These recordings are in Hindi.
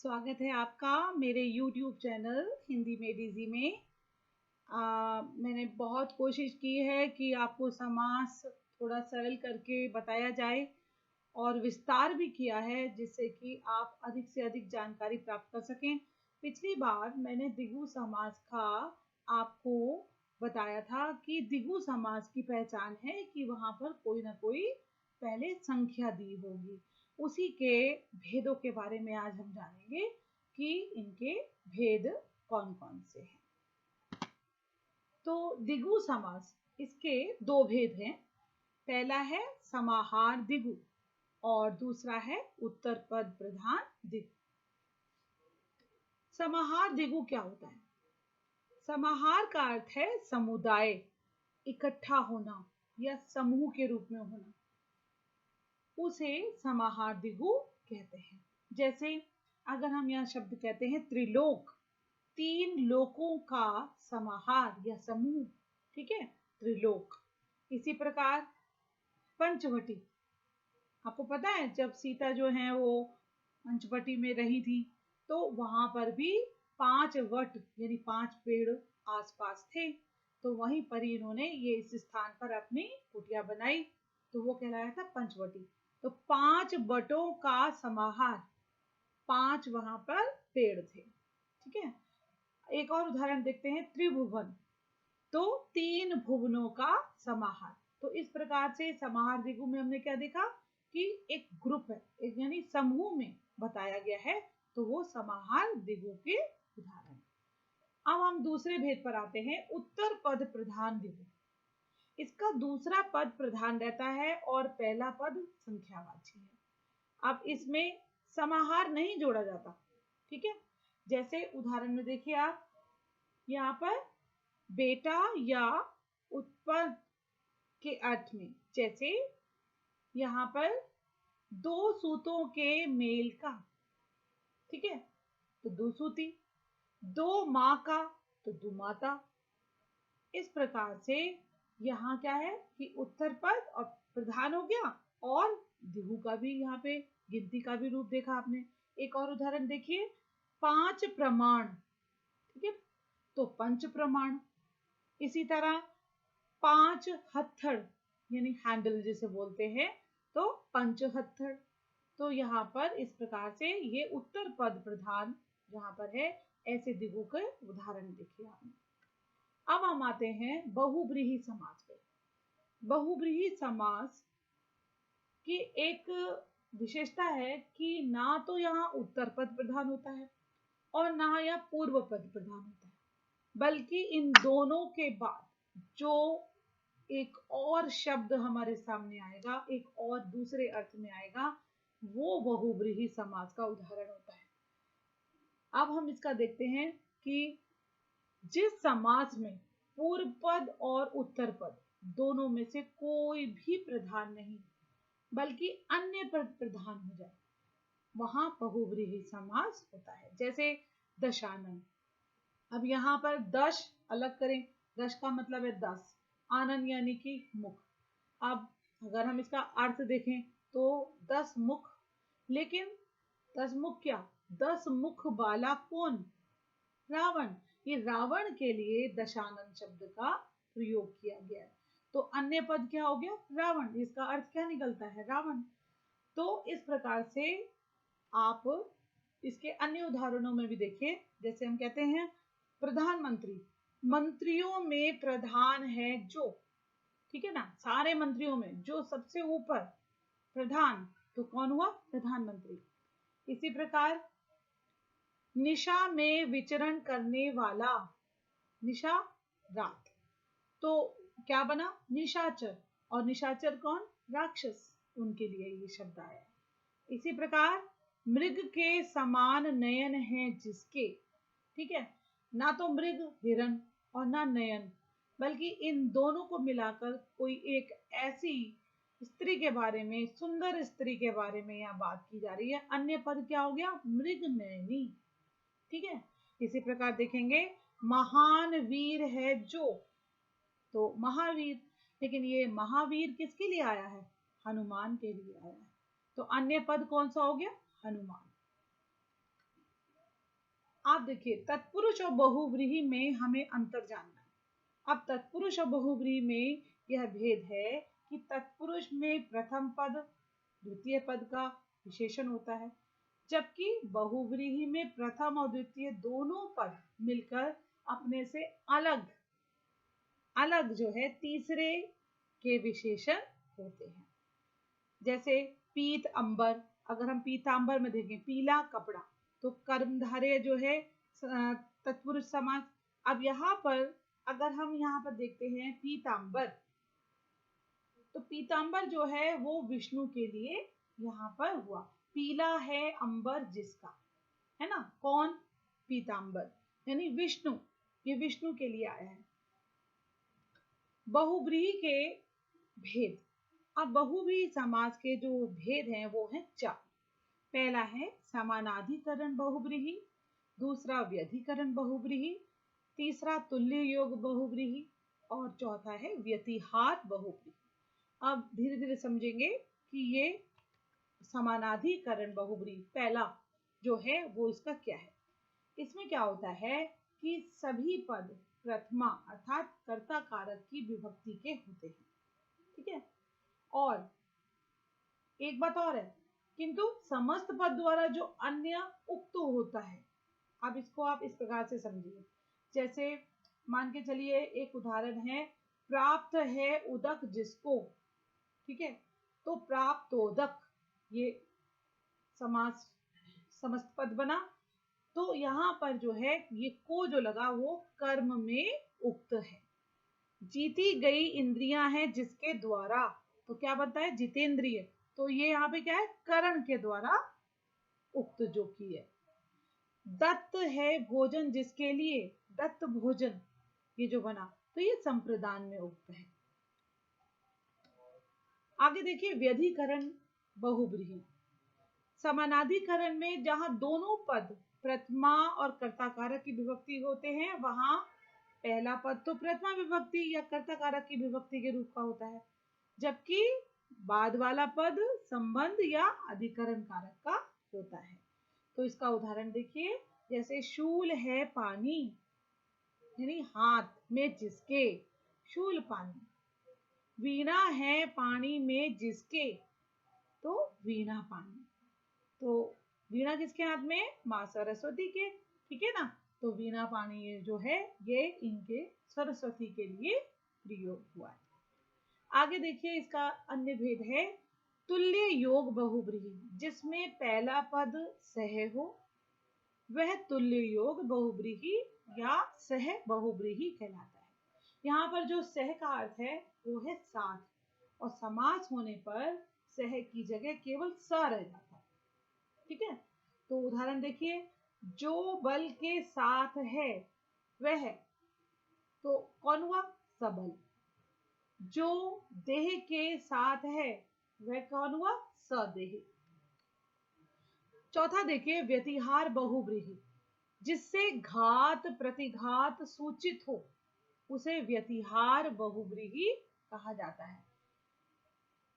स्वागत है आपका मेरे YouTube चैनल हिंदी में इजी में। मैंने बहुत कोशिश की है कि आपको समास थोड़ा सरल करके बताया जाए और विस्तार भी किया है जिससे कि आप अधिक से अधिक जानकारी प्राप्त कर सकें। पिछली बार मैंने द्विगु समास का आपको बताया था कि द्विगु समास की पहचान है कि वहाँ पर कोई ना कोई पहले संख्या दी होगी। उसी के भेदों के बारे में आज हम जानेंगे कि इनके भेद कौन कौन से हैं। तो द्विगु समास इसके दो भेद हैं। पहला है समाहार द्विगु और दूसरा है उत्तर पद प्रधान द्विगु। समाहार द्विगु क्या होता है? समाहार का अर्थ है समुदाय, इकट्ठा होना या समूह के रूप में होना, उसे समाहार द्विगु कहते हैं। जैसे अगर हम यहाँ शब्द कहते हैं त्रिलोक, तीन लोकों का समाहार या समूह, ठीक है, त्रिलोक। इसी प्रकार पंचवटी, आपको पता है जब सीता जो है वो पंचवटी में रही थी तो वहां पर भी 5 वट यानी 5 पेड़ आसपास थे, तो वहीं पर इन्होंने ये इस स्थान पर अपनी कुटिया बनाई, तो वो कहलाया था पंचवटी। तो 5 वटों का समाहार, 5 वहां पर पेड़ थे, ठीक है। एक और उदाहरण देखते हैं, त्रिभुवन, तो 3 भुवनों का समाहार। तो इस प्रकार से समाहार द्विगु में हमने क्या देखा कि एक ग्रुप है, एक यानी समूह में बताया गया है, तो वो समाहार द्विगु के उदाहरण। अब हम दूसरे भेद पर आते हैं, उत्तर पद प्रधान द्विगु। इसका दूसरा पद प्रधान रहता है और पहला पद संख्यावाची है। अब इसमें समाहार नहीं जोड़ा जाता, ठीक है। जैसे उदाहरण में देखिए आप, यहाँ पर बेटा या उत्पन्न के अर्थ में, जैसे यहाँ पर 2 सूतों के मेल का, ठीक है, तो 2 सूती, 2 माँ का तो 2 माता। इस प्रकार से यहाँ क्या है कि उत्तर पद और प्रधान हो गया और द्विगु का भी यहाँ पे गिनती का भी रूप देखा आपने। एक और उदाहरण देखिए, 5 प्रमाण, ठीक है, तो पंच प्रमाण। इसी तरह 5 हथड़ यानी हैंडल जिसे बोलते हैं, तो पंच हथड़। तो यहाँ पर इस प्रकार से ये उत्तर पद प्रधान जहाँ पर है, ऐसे द्विगु के उदाहरण देखिए आपने। अब हम आते हैं बहुब्रीहि समास पे। बहुब्रीहि समास की एक विशेषता है कि ना तो यहाँ उत्तर पद प्रधान होता है और ना यहाँ पूर्व पद प्रधान होता है, बल्कि इन दोनों के बाद जो एक और शब्द हमारे सामने आएगा, एक और दूसरे अर्थ में आएगा, वो बहुब्रीहि समास का उदाहरण होता है। अब हम इसका देखते हैं कि जिस समास में पूर्व पद और उत्तर पद दोनों में से कोई भी प्रधान नहीं बल्कि अन्य पद प्रधान हो जाए, वहां बहुब्रीहि समास होता है। जैसे दशानन, अब यहाँ पर दश अलग करें, दश का मतलब है 10, आनन यानी कि मुख। अब अगर हम इसका अर्थ देखें तो 10 मुख, लेकिन 10 मुख क्या, 10 मुख वाला कौन? रावण। ये रावण के लिए दशानन शब्द का प्रयोग किया गया है। तो अन्य पद क्या हो गया? रावण। इसका अर्थ क्या निकलता है? रावण। तो इस प्रकार से आप इसके अन्य उदाहरणों में भी देखिए, जैसे हम कहते हैं प्रधानमंत्री, मंत्रियों में प्रधान है जो, ठीक है ना, सारे मंत्रियों में जो सबसे ऊपर प्रधान, तो कौन हुआ? प्रधानमंत्री। इसी प्रकार निशा में विचरण करने वाला, निशा रात, तो क्या बना? निशाचर। और निशाचर कौन? राक्षस, उनके लिए ये शब्द आया है। इसी प्रकार मृग के समान नयन है जिसके, ठीक है, ना तो मृग हिरण और ना नयन, बल्कि इन दोनों को मिलाकर कोई एक ऐसी स्त्री के बारे में, सुंदर स्त्री के बारे में यहाँ बात की जा रही है। अन्य पद क्या हो गया? मृग नयनी, ठीक है। इसी प्रकार देखेंगे महान वीर है जो, तो महावीर, लेकिन ये महावीर किसके लिए आया है? हनुमान के लिए आया है। तो अन्य पद कौन सा हो गया? हनुमान। आप देखिए तत्पुरुष और बहुव्रीहि में हमें अंतर जानना है। अब तत्पुरुष और बहुव्रीहि में यह भेद है कि तत्पुरुष में प्रथम पद द्वितीय पद का विशेषण होता है, जबकि बहुव्रीहि में प्रथम और द्वितीय दोनों पद मिलकर अपने से अलग अलग जो है तीसरे के विशेषण होते हैं। जैसे पीत अंबर, अगर हम पीतांबर में देखें पीला कपड़ा, तो कर्मधारय जो है तत्पुरुष समास। अब यहाँ पर अगर हम यहाँ पर देखते हैं पीतांबर, तो पीतांबर जो है वो विष्णु के लिए यहाँ पर हुआ। पीला है अंबर जिसका, है ना, कौन? पीतांबर, यानी विष्णु, ये विष्णु के लिए आया है। बहुव्रीहि के भेद। अब बहुव्रीहि समास के जो भेद हैं वो हैं 4। पहला है समानाधिकरण बहुव्रीहि, दूसरा व्यधिकरण बहुव्रीहि, तीसरा तुल्य योग बहुव्रीहि और चौथा है व्यतिहार बहुव्रीहि। अब धीरे धीरे समझेंगे कि ये समानाधिकरण बहुव्रीहि पहला जो है वो इसका क्या है। इसमें क्या होता है कि सभी पद प्रथमा अर्थात कर्ता कारक की विभक्ति के होते हैं, ठीक है। और एक बात और है, किंतु समस्त पद द्वारा जो अन्य उक्त होता है, अब इसको आप इस प्रकार से समझिए। जैसे मान के चलिए एक उदाहरण है, प्राप्त है उदक जिसको, ठीक है, तो प्राप्तोदक ये समास समस्त पद बना। तो यहाँ पर जो है ये को जो लगा वो कर्म में उक्त है। जीती गई इंद्रियां हैं जिसके द्वारा, तो क्या बनता है? जितेंद्रिय। तो ये यहाँ पे क्या है? करण के द्वारा उक्त जो की है। दत्त है भोजन जिसके लिए, दत्त भोजन ये जो बना, तो ये संप्रदान में उक्त है। आगे देखिए व्यधिकरण बहुव्रीहि। समानाधिकरण में जहां दोनों पद प्रथमा और कर्ता कारक की विभक्ति होते हैं, वहां पहला पद तो प्रथमा विभक्ति या कर्ता कारक की विभक्ति के रूप का होता है, जबकि बाद वाला पद संबंध या अधिकरण कारक का होता है। तो इसका उदाहरण देखिए, जैसे शूल है पानी, यानी हाथ में जिसके, शूल पानी। वीणा है पानी में जिसके, तो वीणा पानी। तो वीणा किसके हाथ में? माँ सरस्वती के, ठीक है ना। तो वीणा पानी जो है ये इनके सरस्वती के लिए प्रयोग हुआ है। आगे देखिए इसका अन्य भेद है तुल्य योग बहुव्रीहि, जिसमें पहला पद सह हो, वह तुल्य योग बहुव्रीहि या सह बहुव्रीहि कहलाता है। यहाँ पर जो सह का अर्थ है वो है साथ, और समास होने पर सह की जगह केवल स रह जाता है, ठीक है। तो उदाहरण देखिए, जो बल के साथ है वह, तो कौन हुआ? सबल। जो देह के साथ है वह कौन हुआ? सदेह। चौथा देखिए व्यतिहार बहुव्रीहि, जिससे घात प्रतिघात सूचित हो उसे व्यतिहार बहुव्रीहि कहा जाता है।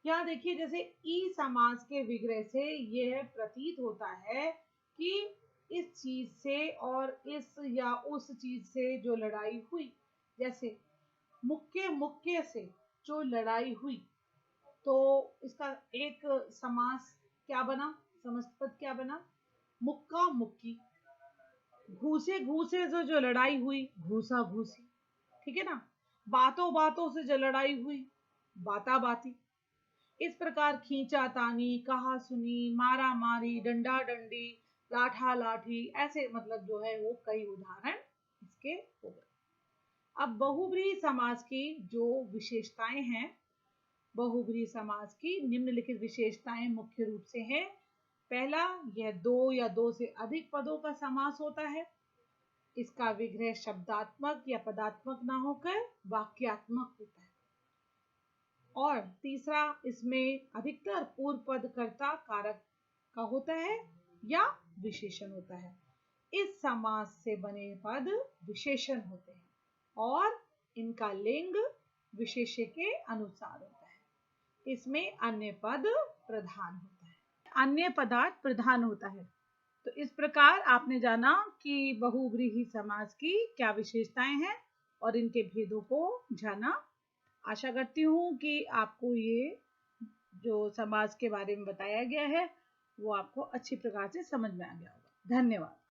यहाँ देखिए जैसे ई समास के विग्रह से यह प्रतीत होता है कि इस चीज से और इस या उस चीज से जो लड़ाई हुई, जैसे मुक्के मुक्के से जो लड़ाई हुई, तो इसका एक समास क्या बना? समस्त पद क्या बना? मुक्का मुक्की। घूसे घूसे से जो लड़ाई हुई, घूसा घूसी, ठीक है ना। बातों बातों से जो लड़ाई हुई, बाता बाती। इस प्रकार खींचा तानी, कहा सुनी, मारा मारी, डंडा डंडी, लाठा लाठी, ऐसे मतलब जो है वो कई उदाहरण इसके हो गए। अब बहुव्रीहि समास की जो विशेषताएं हैं, बहुव्रीहि समास की निम्नलिखित विशेषताएं मुख्य रूप से हैं। पहला, यह दो या दो से अधिक पदों का समास होता है। इसका विग्रह शब्दात्मक या पदात्मक ना होकर वाक्यात्मक होता है। और तीसरा, इसमें अधिकतर पूर्व पद कर्ता कारक का होता है या विशेषण होता है। इस समास से बने पद विशेषण होते हैं और इनका लिंग विशेष्य के अनुसार होता है। इसमें अन्य पद प्रधान होता है, अन्य पदार्थ प्रधान होता है। तो इस प्रकार आपने जाना कि बहुव्रीहि समास की क्या विशेषताएं हैं और इनके भेदों को जाना। आशा करती हूँ कि आपको ये जो समास के बारे में बताया गया है वो आपको अच्छी प्रकार से समझ में आ गया होगा। धन्यवाद।